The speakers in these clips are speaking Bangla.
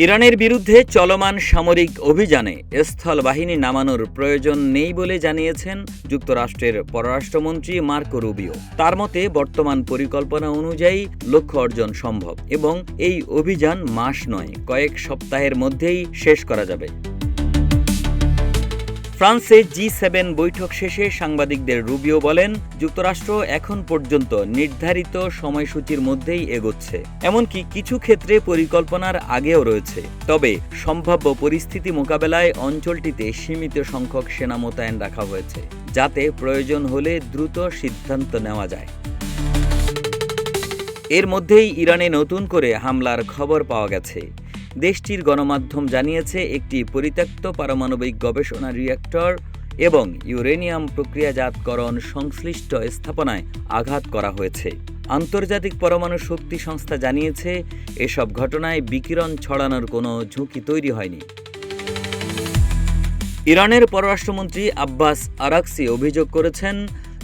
ইরানের বিরুদ্ধে চলমান সামরিক অভিযানে স্থল বাহিনী নামানোর প্রয়োজন নেই বলে জানিয়েছেন যুক্তরাষ্ট্রের পররাষ্ট্রমন্ত্রী মার্কো রুবিও। তার মতে বর্তমান পরিকল্পনা অনুযায়ী লক্ষ্য অর্জন সম্ভব এবং এই অভিযান মাস নয়, কয়েক সপ্তাহের মধ্যেই শেষ করা যাবে। ফ্রান্সে G7 বৈঠক শেষে সাংবাদিকদের রুবিও বলেন, যুক্তরাষ্ট্র এখন পর্যন্ত নির্ধারিত সময়সূচির মধ্যেই এগোচ্ছে, এমনকি কিছু ক্ষেত্রে পরিকল্পনার আগেও রয়েছে। তবে সম্ভাব্য পরিস্থিতি মোকাবেলায় অঞ্চলটিতে সীমিত সংখ্যক সেনা মোতায়েন রাখা হয়েছে, যাতে প্রয়োজন হলে দ্রুত সিদ্ধান্ত নেওয়া যায়। এর মধ্যেই ইরানে নতুন করে হামলার খবর পাওয়া গেছে। দেশটির গণমাধ্যম জানিয়েছে, একটি পরিত্যক্ত পারমাণবিক গবেষণা রিঅ্যাক্টর এবং ইউরেনিয়াম প্রক্রিয়াজাতকরণ সংশ্লিষ্ট স্থাপনায় আঘাত করা হয়েছে। আন্তর্জাতিক পরমাণু শক্তি সংস্থা জানিয়েছে, এসব ঘটনায় বিকিরণ ছড়ানোর কোনো ঝুঁকি তৈরি হয়নি। ইরানের পররাষ্ট্রমন্ত্রী আব্বাস আরাকচি অভিযোগ করেছেন,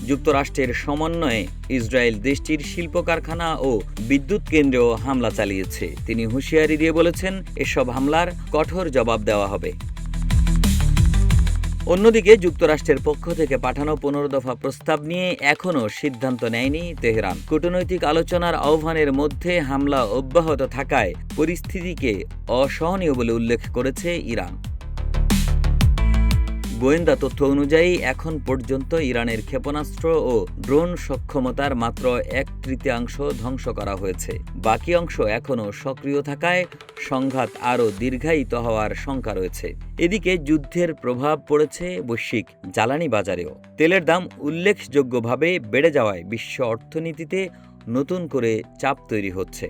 যুক্তরাষ্ট্রের সমন্বয়ে ইসরায়েল দেশটির শিল্প কারখানা ও বিদ্যুৎ কেন্দ্রেও হামলা চালিয়েছে। তিনি হুঁশিয়ারি দিয়ে বলেছেন, এসব হামলার কঠোর জবাব দেওয়া হবে। অন্যদিকে যুক্তরাষ্ট্রের পক্ষ থেকে পাঠানো 15 দফা প্রস্তাব নিয়ে এখনও সিদ্ধান্ত নেয়নি তেহরান। কূটনৈতিক আলোচনার আহ্বানের মধ্যে হামলা অব্যাহত থাকায় পরিস্থিতিকে অসহনীয় বলে উল্লেখ করেছে ইরান। গোয়েন্দা তথ্য অনুযায়ী এখন পর্যন্ত ইরানের ক্ষেপণাস্ত্র ও ড্রোন সক্ষমতার মাত্র 1/3 ধ্বংস করা হয়েছে। বাকি অংশ এখনও সক্রিয় থাকায় সংঘাত আরও দীর্ঘায়িত হওয়ার শঙ্কা রয়েছে। এদিকে যুদ্ধের প্রভাব পড়েছে বৈশ্বিক জ্বালানি বাজারেও। তেলের দাম উল্লেখযোগ্যভাবে বেড়ে যাওয়ায় বিশ্ব অর্থনীতিতে নতুন করে চাপ তৈরি হচ্ছে।